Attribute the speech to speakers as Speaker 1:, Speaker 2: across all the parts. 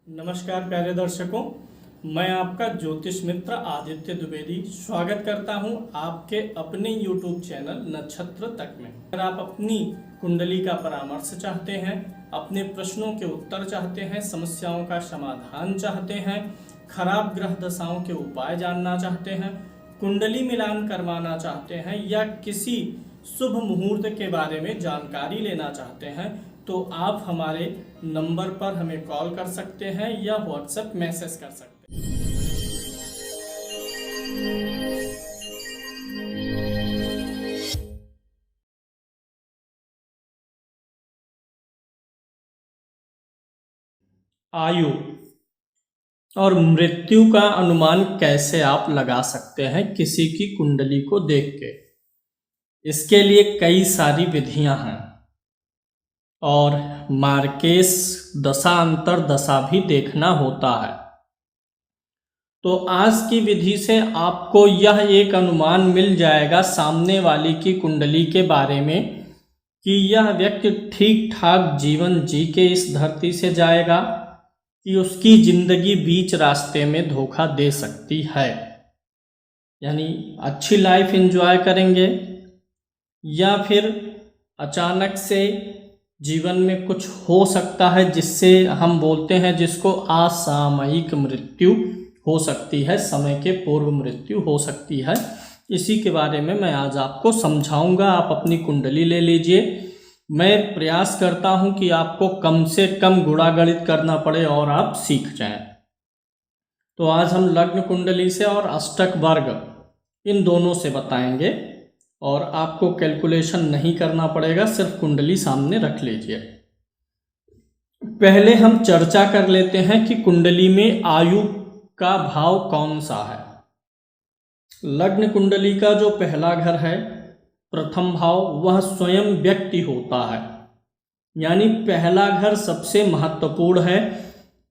Speaker 1: नमस्कार प्यारे दर्शकों, मैं आपका ज्योतिष मित्र आदित्य द्विवेदी स्वागत करता हूं आपके अपने YouTube चैनल नक्षत्र तक में। अगर आप अपनी कुंडली का परामर्श चाहते हैं, अपने प्रश्नों के उत्तर चाहते हैं, समस्याओं का समाधान चाहते हैं, खराब ग्रह दशाओं के उपाय जानना चाहते हैं, कुंडली मिलान करवाना चाहते हैं या किसी शुभ मुहूर्त के बारे में जानकारी लेना चाहते हैं तो आप हमारे नंबर पर हमें कॉल कर सकते हैं या व्हाट्सएप मैसेज कर सकते हैं। आयु और मृत्यु का अनुमान कैसे आप लगा सकते हैं किसी की कुंडली को देख के? इसके लिए कई सारी विधियां हैं और मार्केश दशा अंतर दशा भी देखना होता है। तो आज की विधि से आपको यह एक अनुमान मिल जाएगा सामने वाली की कुंडली के बारे में कि यह व्यक्ति ठीक ठाक जीवन जी के इस धरती से जाएगा कि उसकी जिंदगी बीच रास्ते में धोखा दे सकती है, यानी अच्छी लाइफ एंजॉय करेंगे या फिर अचानक से जीवन में कुछ हो सकता है जिससे हम बोलते हैं जिसको असामयिक मृत्यु हो सकती है, समय के पूर्व मृत्यु हो सकती है। इसी के बारे में मैं आज आपको समझाऊंगा। आप अपनी कुंडली ले लीजिए। मैं प्रयास करता हूं कि आपको कम से कम गुणागणित करना पड़े और आप सीख जाएं। तो आज हम लग्न कुंडली से और अष्टक वर्ग इन दोनों से बताएंगे और आपको कैलकुलेशन नहीं करना पड़ेगा, सिर्फ कुंडली सामने रख लीजिए। पहले हम चर्चा कर लेते हैं कि कुंडली में आयु का भाव कौन सा है। लग्न कुंडली का जो पहला घर है, प्रथम भाव, वह स्वयं व्यक्ति होता है, यानी पहला घर सबसे महत्वपूर्ण है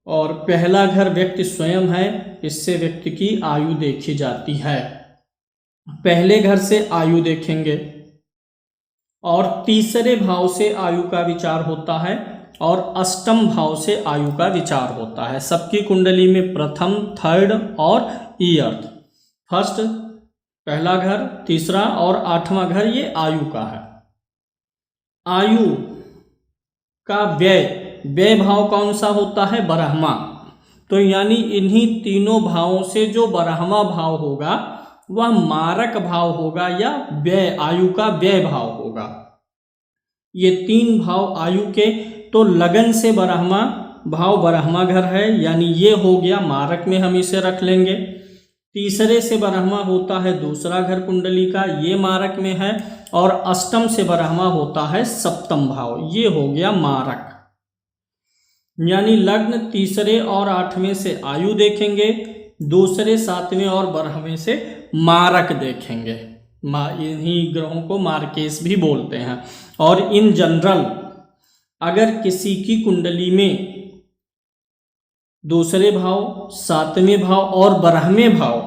Speaker 1: और पहला घर व्यक्ति स्वयं है। इससे व्यक्ति की आयु देखी जाती है। पहले घर से आयु देखेंगे और तीसरे भाव से आयु का विचार होता है और अष्टम भाव से आयु का विचार होता है। सबकी कुंडली में प्रथम, थर्ड और ईयर्थ, फर्स्ट पहला घर, तीसरा और आठवां घर ये आयु का है। आयु का व्यय भाव कौन सा होता है? बरहमा। तो यानी इन्हीं तीनों भावों से जो बरहमा भाव होगा वह मारक भाव होगा या व्यय, आयु का व्यय भाव होगा। ये तीन भाव आयु के, तो लगन से बरहमा भाव बरहमा घर है, यानी ये हो गया मारक में, हम इसे रख लेंगे। तीसरे से बरहमा होता है दूसरा घर कुंडली का, ये मारक में है। और अष्टम से बरहमा होता है सप्तम भाव, ये हो गया मारक। यानी लग्न तीसरे और आठवें से आयु देखेंगे, दूसरे सातवें और बरहवें से मारक देखेंगे। इन्हीं ग्रहों को मार्केश भी बोलते हैं। और इन जनरल अगर किसी की कुंडली में दूसरे भाव, सातवें भाव और बरहवें भाव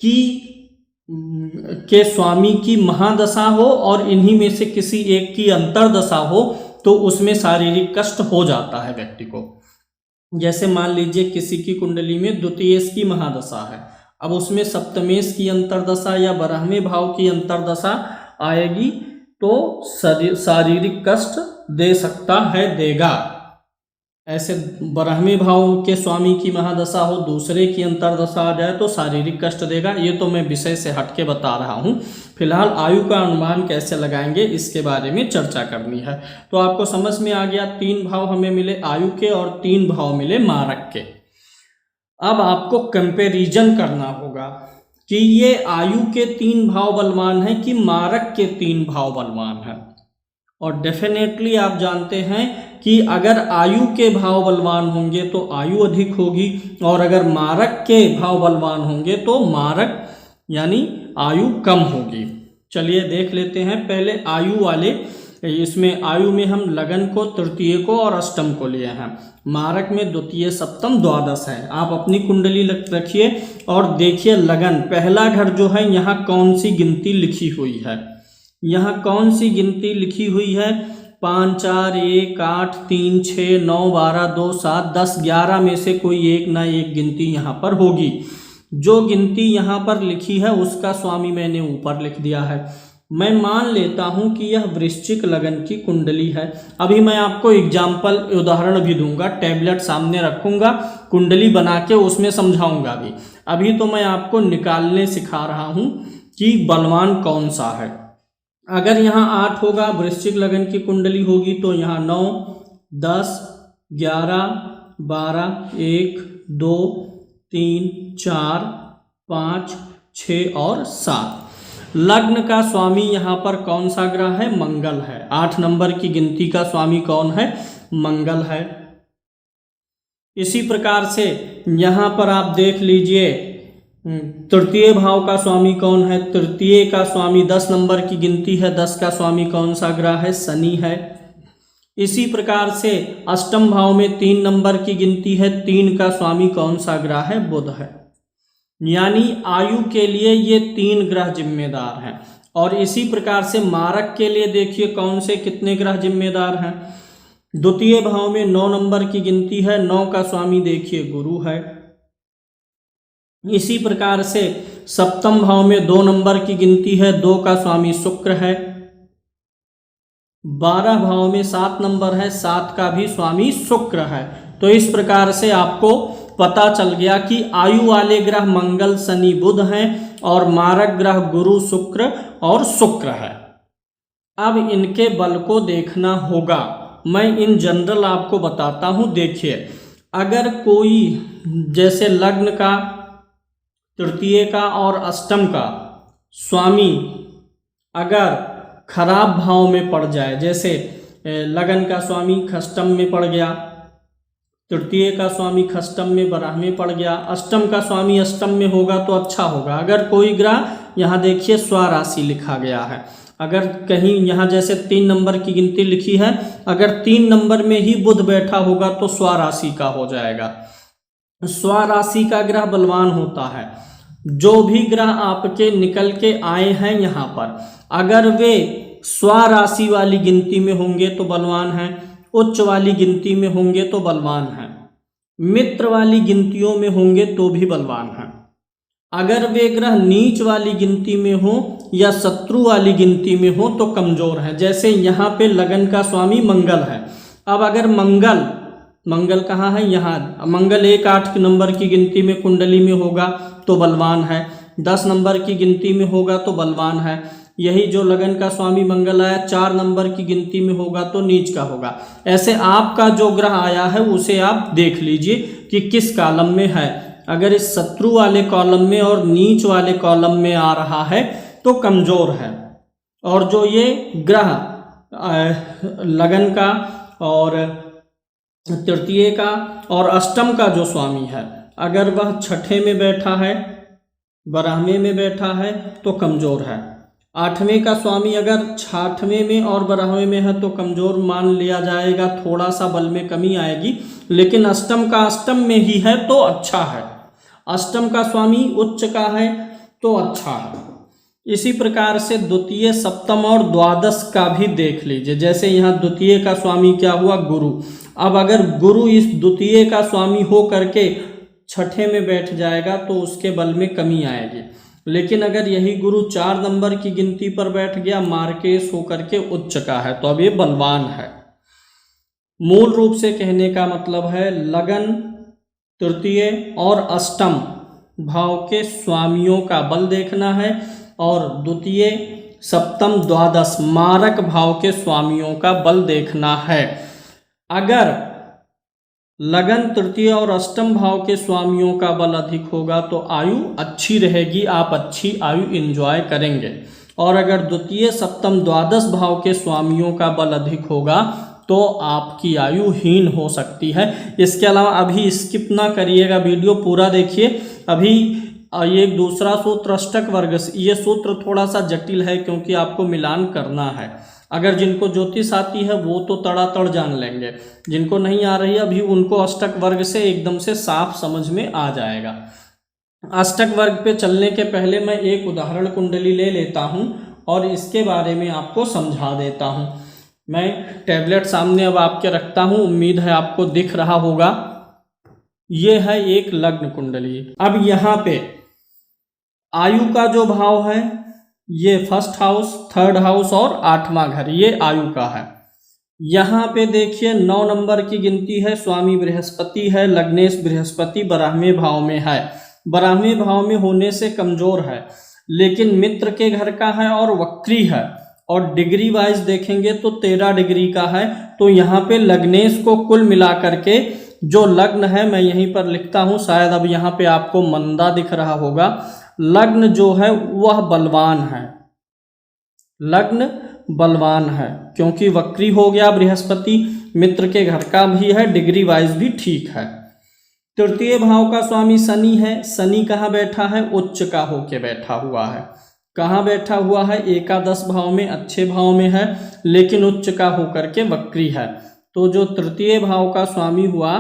Speaker 1: की के स्वामी की महादशा हो और इन्हीं में से किसी एक की अंतरदशा हो तो उसमें शारीरिक कष्ट हो जाता है व्यक्ति को। जैसे मान लीजिए किसी की कुंडली में द्वितीयेश की महादशा है, अब उसमें सप्तमेश की अंतरदशा या बरहवें भाव की अंतरदशा आएगी तो शारीरिक कष्ट दे सकता है, देगा। ऐसे बरहवें भाव के स्वामी की महादशा हो, दूसरे की अंतरदशा आ जाए तो शारीरिक कष्ट देगा। ये तो मैं विषय से हटके बता रहा हूँ। फिलहाल आयु का अनुमान कैसे लगाएंगे इसके बारे में चर्चा करनी है। तो आपको समझ में आ गया, तीन भाव हमें मिले आयु के और तीन भाव मिले मारक के। अब आपको कंपैरिजन करना होगा कि ये आयु के तीन भाव बलवान हैं कि मारक के तीन भाव बलवान हैं। और डेफिनेटली आप जानते हैं कि अगर आयु के भाव बलवान होंगे तो आयु अधिक होगी और अगर मारक के भाव बलवान होंगे तो मारक यानी आयु कम होगी। चलिए देख लेते हैं पहले आयु वाले। इसमें आयु में हम लगन को, तृतीय को और अष्टम को लिए हैं। मारक में द्वितीय, सप्तम, द्वादश है। आप अपनी कुंडली रखिए और देखिए लगन पहला घर जो है यहाँ कौन सी गिनती लिखी हुई है। यहाँ कौन सी गिनती लिखी हुई है 5 4 1 8 3 6 9 12 2 7 10 11 में से कोई एक ना एक गिनती यहाँ पर होगी। जो गिनती यहाँ पर लिखी है उसका स्वामी मैंने ऊपर लिख दिया है। मैं मान लेता हूँ कि यह वृश्चिक लगन की कुंडली है। अभी मैं आपको एग्जाम्पल उदाहरण भी दूंगा, टैबलेट सामने रखूंगा, कुंडली बना के उसमें समझाऊंगा भी। अभी तो मैं आपको निकालने सिखा रहा हूँ कि बलवान कौन सा है। अगर यहाँ 8 होगा, वृश्चिक लगन की कुंडली होगी, तो यहाँ 9 10 11 12 1 2 3 4 5 6 और 7। लग्न का स्वामी यहाँ पर कौन सा ग्रह है? मंगल है। 8 नंबर की गिनती का स्वामी कौन है? मंगल है। इसी प्रकार से यहाँ पर आप देख लीजिए तृतीय भाव का स्वामी कौन है? तृतीय का स्वामी 10 नंबर की गिनती है, 10 का स्वामी कौन सा ग्रह है? शनि है। इसी प्रकार से अष्टम भाव में 3 नंबर की गिनती है, 3 का स्वामी कौन सा ग्रह है? बुध है। यानी आयु के लिए ये 3 ग्रह जिम्मेदार हैं। और इसी प्रकार से मारक के लिए देखिए कौन से कितने ग्रह जिम्मेदार हैं। द्वितीय भाव में 9 नंबर की गिनती है, 9 का स्वामी देखिए गुरु है। इसी प्रकार से सप्तम भाव में 2 नंबर की गिनती है, 2 का स्वामी शुक्र है। 12 भाव में 7 नंबर है, 7 का भी स्वामी शुक्र है। तो इस प्रकार से आपको पता चल गया कि आयु वाले ग्रह मंगल शनि बुध हैं और मारक ग्रह गुरु शुक्र और शुक्र है। अब इनके बल को देखना होगा। मैं इन जनरल आपको बताता हूं। देखिए, अगर कोई जैसे लग्न का, तृतीय का और अष्टम का स्वामी अगर खराब भाव में पड़ जाए, जैसे लगन का स्वामी खष्टम में पड़ गया, तृतीय का स्वामी खष्टम में बराह में पड़ गया, अष्टम का स्वामी अष्टम में होगा तो अच्छा होगा। अगर कोई ग्रह, यहाँ देखिए स्वराशि लिखा गया है, अगर कहीं यहाँ जैसे 3 नंबर की गिनती लिखी है, अगर 3 नंबर में ही बुध बैठा होगा तो स्वराशि का हो जाएगा। स्वराशि का ग्रह बलवान होता है। जो भी ग्रह आपके निकल के आए हैं यहाँ पर, अगर वे स्वराशि वाली गिनती में होंगे तो बलवान हैं, उच्च वाली गिनती में होंगे तो बलवान हैं, मित्र वाली गिनतियों में होंगे तो भी बलवान हैं। अगर वे ग्रह नीच वाली गिनती में हो या शत्रु वाली गिनती में हो तो कमजोर है। जैसे यहाँ पे लगन का स्वामी मंगल है। अब अगर मंगल कहाँ है? यहाँ मंगल 1 8 नंबर की गिनती में कुंडली में होगा तो बलवान है, 10 नंबर की गिनती में होगा तो बलवान है। यही जो लगन का स्वामी मंगल आया 4 नंबर की गिनती में होगा तो नीच का होगा। ऐसे आपका जो ग्रह आया है उसे आप देख लीजिए कि किस कॉलम में है। अगर इस शत्रु वाले कॉलम में और नीच वाले कॉलम में आ रहा है तो कमजोर है। और जो ये ग्रह लगन का और तृतीय का और अष्टम का जो स्वामी है, अगर वह छठे में बैठा है, बारहवें में बैठा है तो कमजोर है। 8वें का स्वामी अगर 6वें में और 12वें में है तो कमजोर मान लिया जाएगा, थोड़ा सा बल में कमी आएगी। लेकिन अष्टम का अष्टम में ही है तो अच्छा है, अष्टम का स्वामी उच्च का है तो अच्छा है। इसी प्रकार से द्वितीय, सप्तम और द्वादश का भी देख लीजिए। जैसे यहाँ द्वितीय का स्वामी क्या हुआ? गुरु। अब अगर गुरु इस द्वितीय का स्वामी हो करके छठे में बैठ जाएगा तो उसके बल में कमी आएगी। लेकिन अगर यही गुरु 4 नंबर की गिनती पर बैठ गया, मार्केश होकर के उच्च का है, तो अब ये बलवान है। मूल रूप से कहने का मतलब है लगन, तृतीय और अष्टम भाव के स्वामियों का बल देखना है और द्वितीय, सप्तम, द्वादश मारक भाव के स्वामियों का बल देखना है। अगर लगन, तृतीय और अष्टम भाव के स्वामियों का बल अधिक होगा तो आयु अच्छी रहेगी, आप अच्छी आयु एंजॉय करेंगे। और अगर द्वितीय, सप्तम, द्वादश भाव के स्वामियों का बल अधिक होगा तो आपकी आयु हीन हो सकती है। इसके अलावा अभी स्किप ना करिएगा, वीडियो पूरा देखिए। अभी ये दूसरा सूत्र अष्टक वर्ग, ये सूत्र थोड़ा सा जटिल है क्योंकि आपको मिलान करना है। अगर जिनको ज्योतिष आती है वो तो तड़ातड़ जान लेंगे, जिनको नहीं आ रही अभी उनको अष्टक वर्ग से एकदम से साफ समझ में आ जाएगा। अष्टक वर्ग पे चलने के पहले मैं एक उदाहरण कुंडली ले लेता हूं और इसके बारे में आपको समझा देता हूं। मैं टैबलेट सामने अब आपके रखता हूँ, उम्मीद है आपको दिख रहा होगा। ये है एक लग्न कुंडली। अब यहाँ पे आयु का जो भाव है ये फर्स्ट हाउस, थर्ड हाउस और 8वां घर, ये आयु का है। यहाँ पे देखिए 9 नंबर की गिनती है, स्वामी बृहस्पति है, लग्नेश बृहस्पति 12वें भाव में है। 12वें भाव में होने से कमजोर है, लेकिन मित्र के घर का है और वक्री है, और डिग्री वाइज देखेंगे तो 13 डिग्री का है। तो यहाँ पे लग्नेश को कुल मिला करके जो लग्न है, मैं यहीं पर लिखता हूँ, शायद अब यहाँ पे आपको मंदा दिख रहा होगा, लग्न जो है वह बलवान है, लग्न बलवान है, क्योंकि वक्री हो गया बृहस्पति, मित्र के घर का भी है, डिग्री वाइज भी ठीक है। तृतीय भाव का स्वामी शनि है। शनि कहाँ बैठा है? उच्च का होके बैठा हुआ है। कहाँ बैठा हुआ है? एकादश भाव में, अच्छे भाव में है, लेकिन उच्च का होकर के वक्री है। तो जो तृतीय भाव का स्वामी हुआ,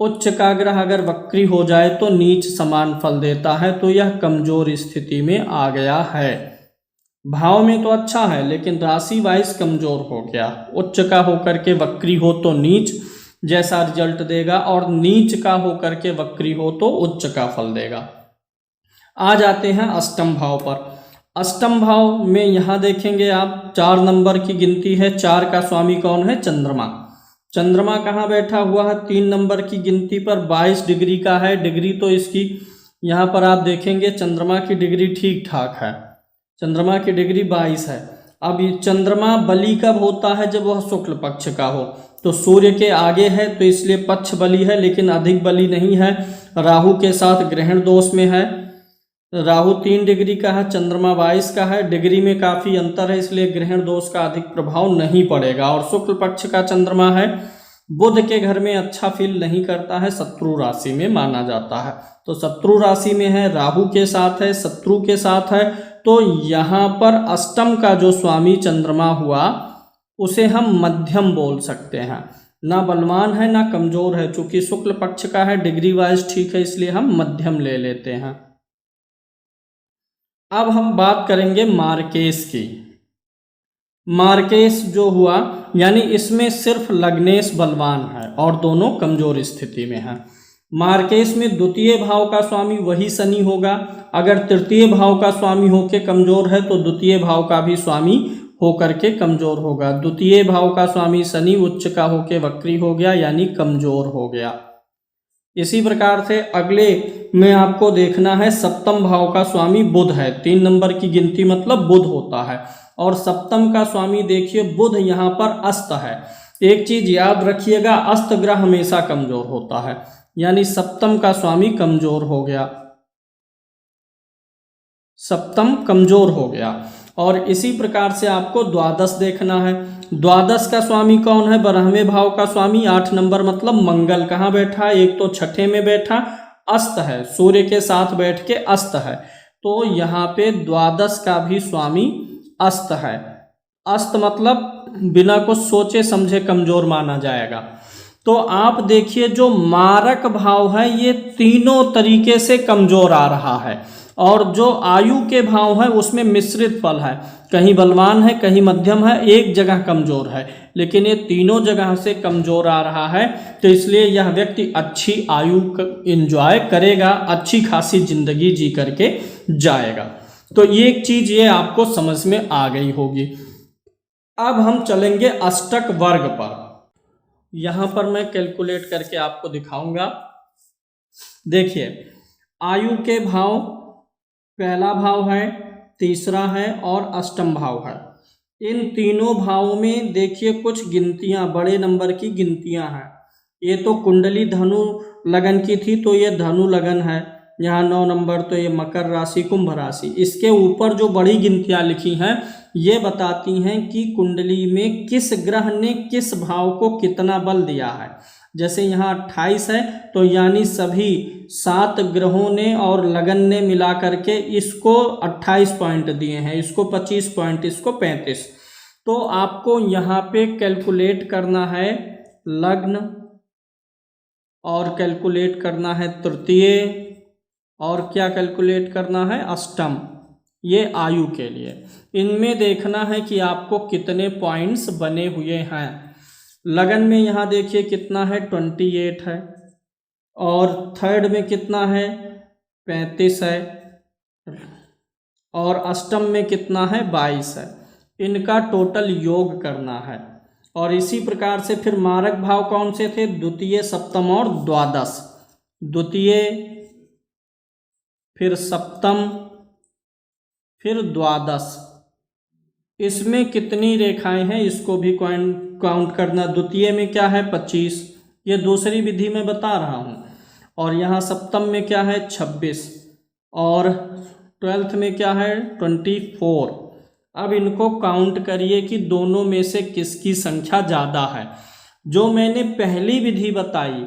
Speaker 1: उच्च का ग्रह अगर वक्री हो जाए तो नीच समान फल देता है, तो यह कमजोर स्थिति में आ गया है। भाव में तो अच्छा है, लेकिन राशि वाइज कमजोर हो गया। उच्च का होकर के वक्री हो तो नीच जैसा रिजल्ट देगा, और नीच का होकर के वक्री हो तो उच्च का फल देगा। आ जाते हैं अष्टम भाव पर। अष्टम भाव में यहाँ देखेंगे आप 4 नंबर की गिनती है। 4 का स्वामी कौन है? चंद्रमा। चंद्रमा कहाँ बैठा हुआ है? 3 नंबर की गिनती पर 22 डिग्री का है। डिग्री तो इसकी यहाँ पर आप देखेंगे चंद्रमा की डिग्री ठीक ठाक है, चंद्रमा की डिग्री 22 है। अब ये चंद्रमा बली कब होता है? जब वह शुक्ल पक्ष का हो। तो सूर्य के आगे है तो इसलिए पक्ष बली है, लेकिन अधिक बली नहीं है। राहु के साथ ग्रहण दोष में है। राहु 3 डिग्री का है, चंद्रमा 22 का है, डिग्री में काफी अंतर है, इसलिए ग्रहण दोष का अधिक प्रभाव नहीं पड़ेगा। और शुक्ल पक्ष का चंद्रमा है, बुध के घर में अच्छा फील नहीं करता है, शत्रु राशि में माना जाता है। तो शत्रु राशि में है, राहु के साथ है, शत्रु के साथ है। तो यहाँ पर अष्टम का जो स्वामी चंद्रमा हुआ उसे हम मध्यम बोल सकते हैं, ना बलवान है ना कमजोर है। चूंकि शुक्ल पक्ष का है, डिग्री वाइज ठीक है, इसलिए हम मध्यम ले लेते हैं। अब हम बात करेंगे मार्केश की। मार्केश जो हुआ, यानी इसमें सिर्फ लग्नेश बलवान है और दोनों कमजोर स्थिति में है। मार्केश में द्वितीय भाव का स्वामी वही शनि होगा। अगर तृतीय भाव का स्वामी होके कमजोर है तो द्वितीय भाव का भी स्वामी होकर के कमजोर होगा। द्वितीय भाव का स्वामी शनि उच्च का होके वक्री हो गया, यानी कमजोर हो गया। इसी प्रकार से अगले में आपको देखना है सप्तम भाव का स्वामी बुध है। 3 नंबर की गिनती मतलब बुध होता है, और सप्तम का स्वामी देखिए बुध यहाँ पर अस्त है। एक चीज याद रखिएगा, अस्त ग्रह हमेशा कमजोर होता है, यानी सप्तम का स्वामी कमजोर हो गया, सप्तम कमजोर हो गया। और इसी प्रकार से आपको द्वादश देखना है। द्वादश का स्वामी कौन है? 12वें भाव का स्वामी 8 नंबर मतलब मंगल। कहाँ बैठा है? एक तो छठे में बैठा, अस्त है, सूर्य के साथ बैठ के अस्त है। तो यहाँ पे द्वादश का भी स्वामी अस्त है। अस्त मतलब बिना कुछ सोचे समझे कमजोर माना जाएगा। तो आप देखिए जो मारक भाव है ये तीनों तरीके से कमजोर आ रहा है, और जो आयु के भाव है उसमें मिश्रित फल है, कहीं बलवान है कहीं मध्यम है, एक जगह कमजोर है, लेकिन ये तीनों जगह से कमजोर आ रहा है। तो इसलिए यह व्यक्ति अच्छी आयु एंजॉय करेगा, अच्छी खासी जिंदगी जी करके जाएगा। तो एक चीज ये आपको समझ में आ गई होगी। अब हम चलेंगे अष्टक वर्ग पर। यहां पर मैं कैलकुलेट करके आपको दिखाऊंगा। देखिए आयु के भाव, पहला भाव है, तीसरा है और अष्टम भाव है। इन तीनों भावों में देखिए कुछ गिनतियां, बड़े नंबर की गिनतियां हैं। ये तो कुंडली धनु लगन की थी तो ये धनु लगन है, यहाँ 9 नंबर, तो ये मकर राशि, कुंभ राशि। इसके ऊपर जो बड़ी गिनतियां लिखी हैं ये बताती हैं कि कुंडली में किस ग्रह ने किस भाव को कितना बल दिया है। जैसे यहाँ 28 है तो यानी सभी 7 ग्रहों ने और लगन ने मिला करके इसको 28 पॉइंट दिए हैं, इसको 25 पॉइंट, इसको 35। तो आपको यहाँ पे कैलकुलेट करना है लग्न, और कैलकुलेट करना है तृतीय, और क्या कैलकुलेट करना है? अष्टम। ये आयु के लिए। इनमें देखना है कि आपको कितने पॉइंट्स बने हुए हैं। लगन में यहाँ देखिए कितना है 28 है, और थर्ड में कितना है 35 है, और अष्टम में कितना है 22 है। इनका टोटल योग करना है। और इसी प्रकार से फिर मारक भाव कौन से थे, द्वितीय, सप्तम और द्वादश। द्वितीय, फिर सप्तम, फिर द्वादश। इसमें कितनी रेखाएं हैं इसको भी काउंट करना। द्वितीय में क्या है 25, ये दूसरी विधि में बता रहा हूँ। और यहाँ सप्तम में क्या है 26, और 12th में क्या है 24। अब इनको काउंट करिए कि दोनों में से किसकी संख्या ज़्यादा है। जो मैंने पहली विधि बताई,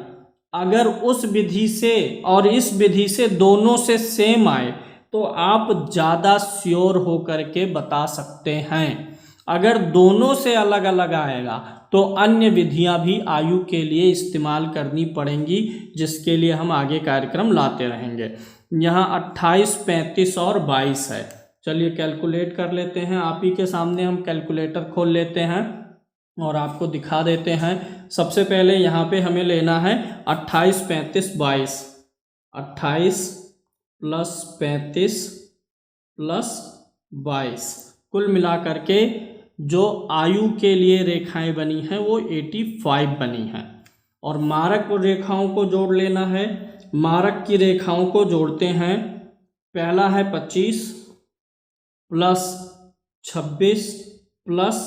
Speaker 1: अगर उस विधि से और इस विधि से दोनों से सेम आए तो आप ज़्यादा श्योर होकर के बता सकते हैं। अगर दोनों से अलग अलग आएगा तो अन्य विधियां भी आयु के लिए इस्तेमाल करनी पड़ेंगी, जिसके लिए हम आगे कार्यक्रम लाते रहेंगे। यहाँ 28, 35 और 22 है। चलिए कैलकुलेट कर लेते हैं। आप ही के सामने हम कैलकुलेटर खोल लेते हैं और आपको दिखा देते हैं। सबसे पहले यहाँ पे हमें लेना है 28, 35, 22। 28 प्लस 35 प्लस 22, कुल मिला करके जो आयु के लिए रेखाएं बनी हैं वो 85 बनी हैं। और मारक रेखाओं को जोड़ लेना है। मारक की रेखाओं को जोड़ते हैं। पहला है 25 प्लस 26 प्लस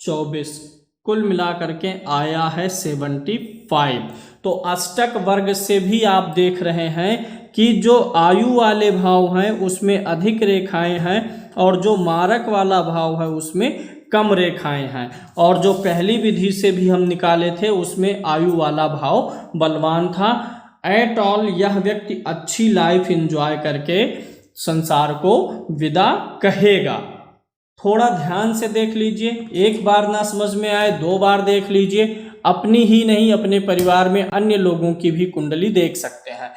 Speaker 1: 24, कुल मिला करके आया है 75। तो अष्टक वर्ग से भी आप देख रहे हैं कि जो आयु वाले भाव हैं उसमें अधिक रेखाएं हैं, और जो मारक वाला भाव है उसमें कम रेखाएं हैं। और जो पहली विधि से भी हम निकाले थे उसमें आयु वाला भाव बलवान था। एट ऑल यह व्यक्ति अच्छी लाइफ एंजॉय करके संसार को विदा कहेगा। थोड़ा ध्यान से देख लीजिए, एक बार ना समझ में आए 2 बार देख लीजिए। अपनी ही नहीं, अपने परिवार में अन्य लोगों की भी कुंडली देख सकते हैं।